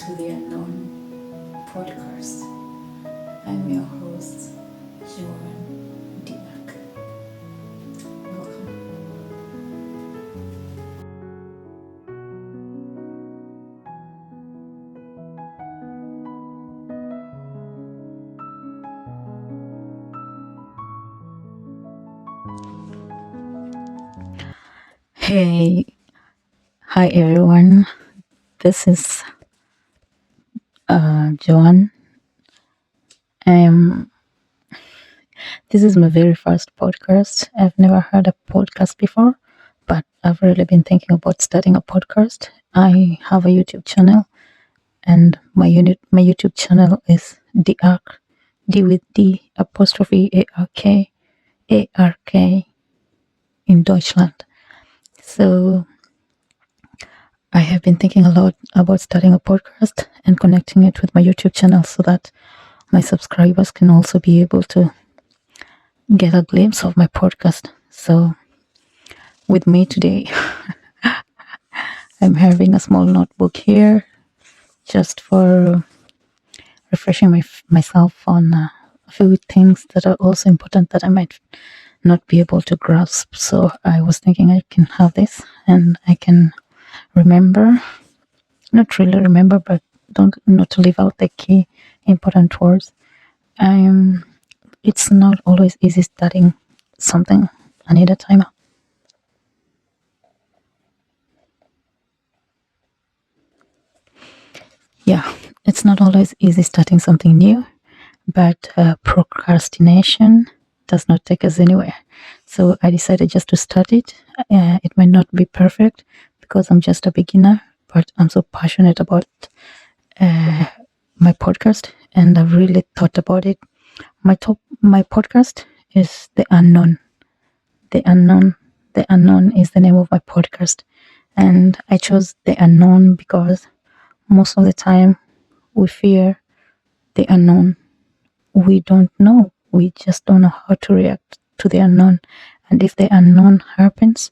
to the Unknown podcast. I'm your host, Joan Diak. Welcome. Hey, hi everyone. This is Joan. Um, this is my very first podcast. I've never heard a podcast before, but I've really been thinking about starting a podcast. I have a YouTube channel, and my YouTube channel is Dark, D with D apostrophe ARK in Deutschland. So I have been thinking a lot about starting a podcast and connecting it with my YouTube channel so that my subscribers can also be able to get a glimpse of my podcast. So, with me today, I'm having a small notebook here just for refreshing myself on a few things that are also important that I might not be able to grasp. So, I was thinking I can have this and I can remember, not really remember, but don't not to leave out the key important words. It's not always easy studying something. I need a timer. Yeah, it's not always easy starting something new, but procrastination does not take us anywhere. So I decided just to start it. It might not be perfect because I'm just a beginner, but I'm so passionate about my podcast and I've really thought about it. My podcast is The Unknown. The Unknown. The Unknown is the name of my podcast. And I chose The Unknown because most of the time we fear the unknown. We don't know. We just don't know how to react to the unknown. And if the unknown happens,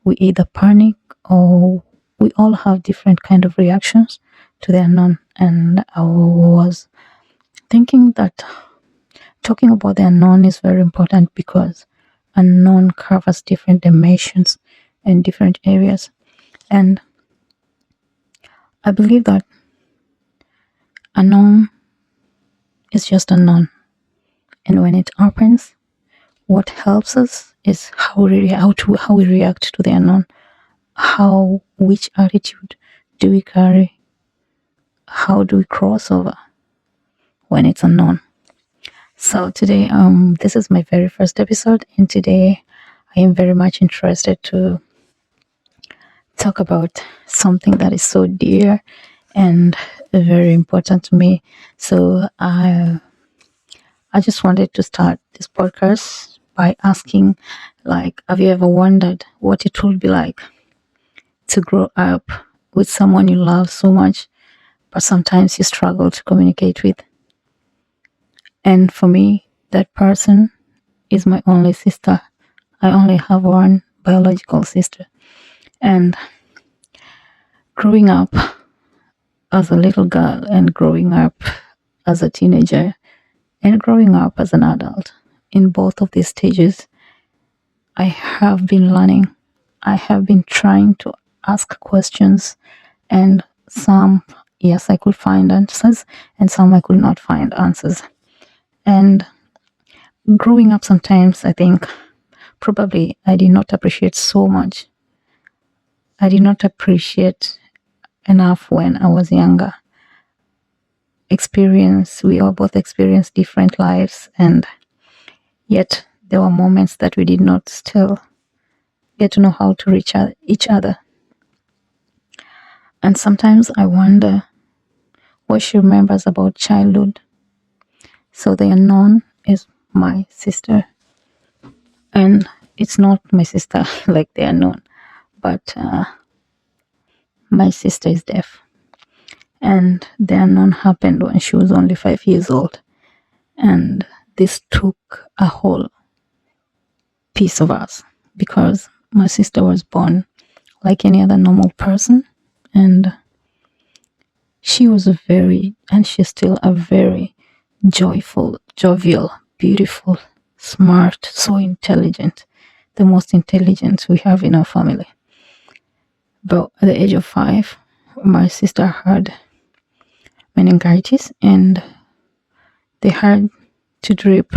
we either panic or we all have different kind of reactions to the unknown. And I was thinking that talking about the unknown is very important because unknown covers different dimensions and different areas. And I believe that unknown is just unknown. And when it happens, what helps us is how we react to the unknown, which attitude do we carry, how do we cross over when it's unknown. So today, this is my very first episode, and today I am very much interested to talk about something that is so dear and very important to me. So I just wanted to start this podcast by asking, like, have you ever wondered what it would be like to grow up with someone you love so much, but sometimes you struggle to communicate with? And for me, that person is my only sister. I only have one biological sister. And growing up as a little girl and growing up as a teenager and growing up as an adult, in both of these stages, I have been learning. I have been trying to ask questions, and some, yes, I could find answers, and some I could not find answers. And growing up, sometimes I think probably I did not appreciate so much. I did not appreciate enough when I was younger. We all both experienced different lives, and yet there were moments that we did not still get to know how to reach each other. And sometimes I wonder what she remembers about childhood. So the unknown is my sister, and it's not my sister like the unknown, but my sister is deaf, and the unknown happened when she was only 5 years old, and this took a whole piece of us because my sister was born like any other normal person, and She was and she's still a very joyful, jovial, beautiful, smart, so intelligent, the most intelligent we have in our family. But at the age of 5, my sister had meningitis and they had to drip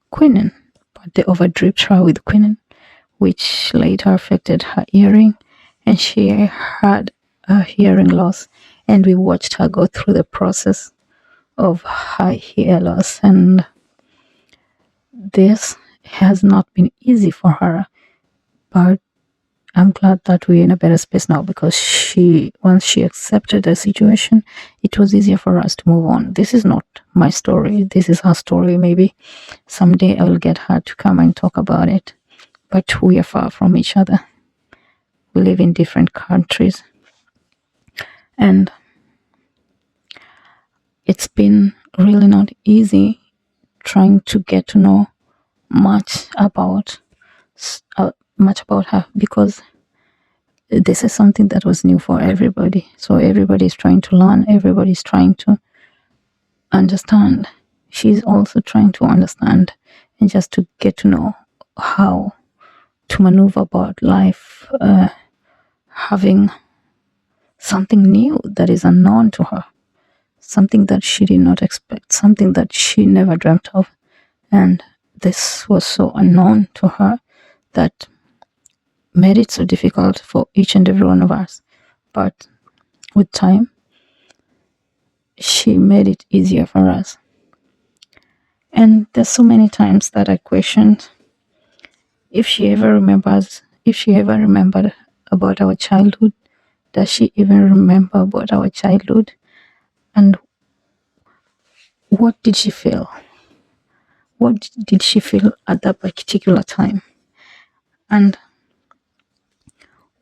quinine, but they overdripped her with quinine, which later affected her hearing, and she had a hearing loss. And we watched her go through the process of her hear loss, and this has not been easy for her. But I'm glad that we're in a better space now, because once she accepted the situation, it was easier for us to move on. This is not my story. This is her story. Maybe someday I will get her to come and talk about it. But we are far from each other. We live in different countries. And it's been really not easy trying to get to know much about her, because this is something that was new for everybody. So everybody's trying to learn, everybody's trying to understand. She's also trying to understand and just to get to know how to maneuver about life, having something new that is unknown to her, something that she did not expect, something that she never dreamt of. And this was so unknown to her that made it so difficult for each and every one of us. But with time, she made it easier for us. And there's so many times that I questioned if she ever remembered about our childhood. Does she even remember about our childhood? And what did she feel? What did she feel at that particular time? And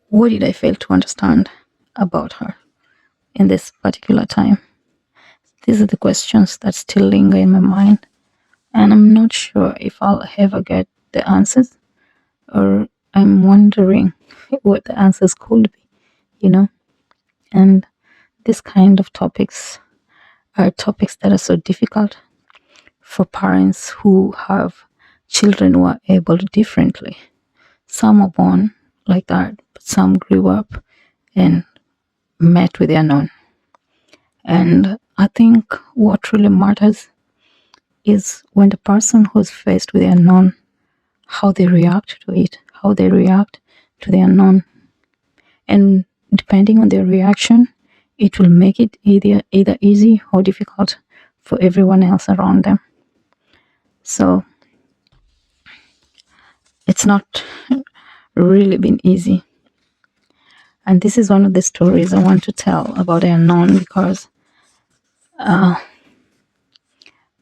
what did I fail to understand about her in this particular time? These are the questions that still linger in my mind, and I'm not sure if I'll ever get the answers, or I'm wondering what the answers could be. And this kind of topics are topics that are so difficult for parents who have children who are able differently. Some are born like that, but some grew up and met with the unknown. And I think what really matters is when the person who's faced with the unknown, how they react to it, how they react to the unknown. And depending on their reaction, it will make it either easy or difficult for everyone else around them. So it's not really been easy. And this is one of the stories I want to tell about the unknown, because the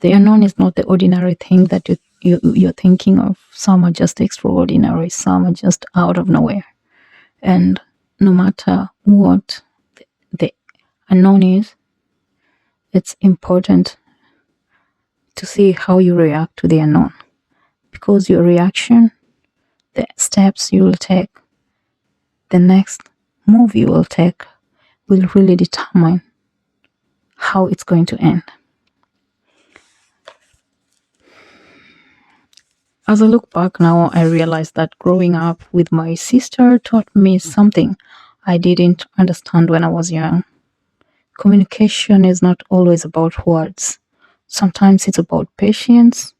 unknown is not the ordinary thing that you're thinking of. Some are just extraordinary, some are just out of nowhere. And no matter what the unknown is, it's important to see how you react to the unknown, because your reaction, the steps you will take, the next move you will take, will really determine how it's going to end. As I look back now, I realize that growing up with my sister taught me something I didn't understand when I was young. Communication is not always about words. Sometimes it's about patience,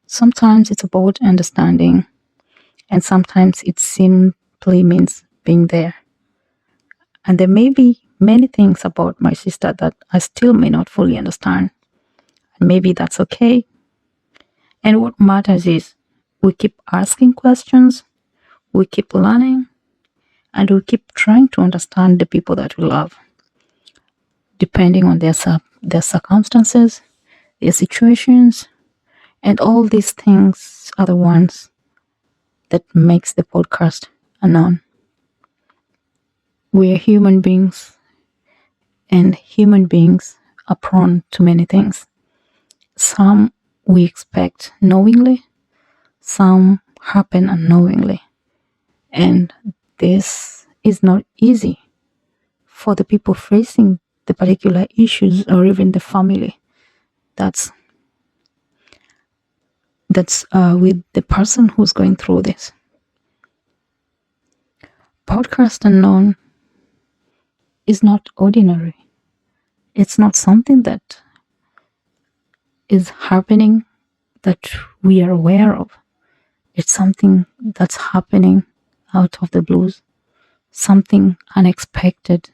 sometimes it's about understanding, and sometimes it simply means being there. And there may be many things about my sister that I still may not fully understand. And maybe that's okay. And what matters is we keep asking questions, we keep learning, and we keep trying to understand the people that we love, depending on their circumstances, their situations, and all these things are the ones that makes the podcast Unknown. We are human beings, and human beings are prone to many things. Some we expect knowingly, some happen unknowingly. And this is not easy for the people facing the particular issues or even the family that's with the person who's going through this. Podcast Unknown is not ordinary. It's not something that is happening that we are aware of. It's something that's happening out of the blues, something unexpected,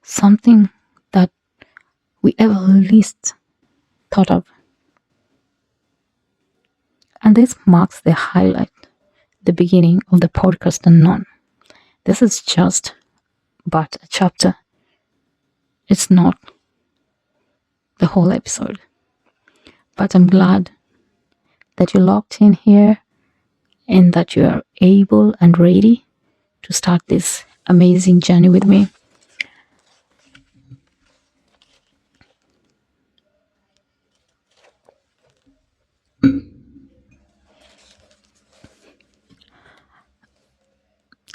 something that we ever least thought of. And this marks the highlight, the beginning of the Podcast Unknown. This is just but a chapter. It's not the whole episode. But I'm glad that you locked in here and that you are able and ready to start this amazing journey with me.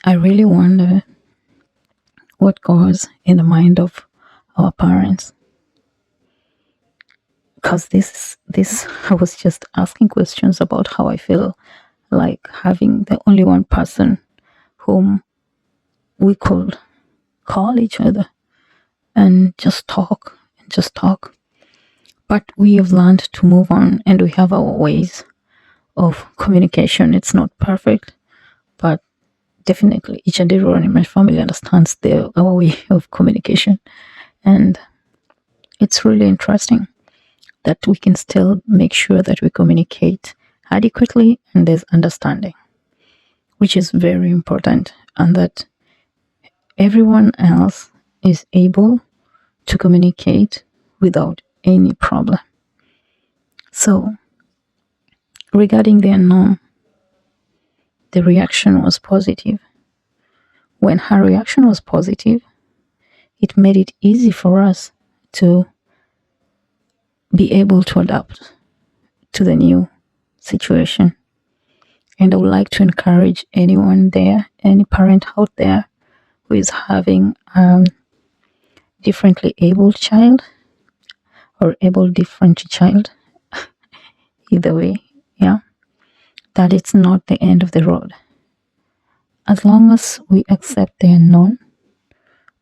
I really wonder what goes in the mind of our parents. Because this I was just asking questions about how I feel like having the only one person whom we could call each other and just talk and just talk. But we have learned to move on and we have our ways of communication. It's not perfect, but definitely each and everyone in my family understands our way of communication. And it's really interesting that we can still make sure that we communicate adequately and there's understanding, which is very important, and that everyone else is able to communicate without any problem. So, regarding the unknown, the reaction was positive. When her reaction was positive, it made it easy for us to be able to adapt to the new situation. And I would like to encourage anyone there, any parent out there who is having a differently abled child or able different child, either way, yeah, that it's not the end of the road. As long as we accept the unknown,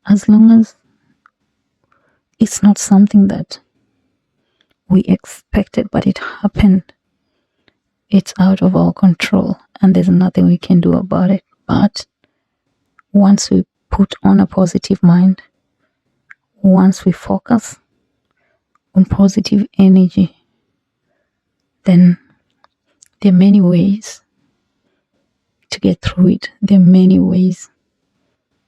as long as it's not something that we expected but it happened, it's out of our control and there's nothing we can do about it. But once we put on a positive mind, once we focus on positive energy, then there are many ways to get through it. There are many ways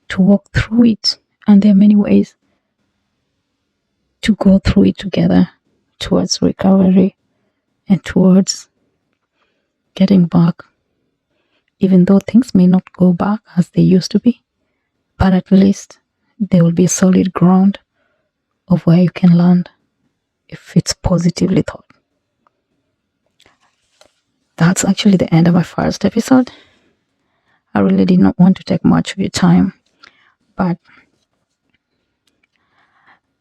to walk through it. And there are many ways to go through it together towards recovery and towards getting back. Even though things may not go back as they used to be, but at least there will be a solid ground of where you can land if it's positively thought. That's actually the end of my first episode. I really did not want to take much of your time, but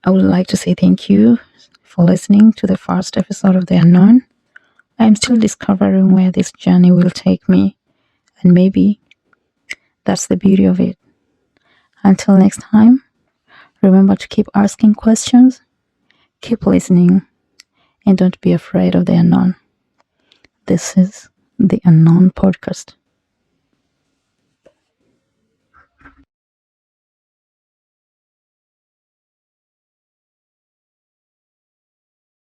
I would like to say thank you for listening to the first episode of The Unknown. I am still discovering where this journey will take me, and maybe that's the beauty of it. Until next time, remember to keep asking questions, keep listening, and don't be afraid of the unknown. This is the Unknown Podcast.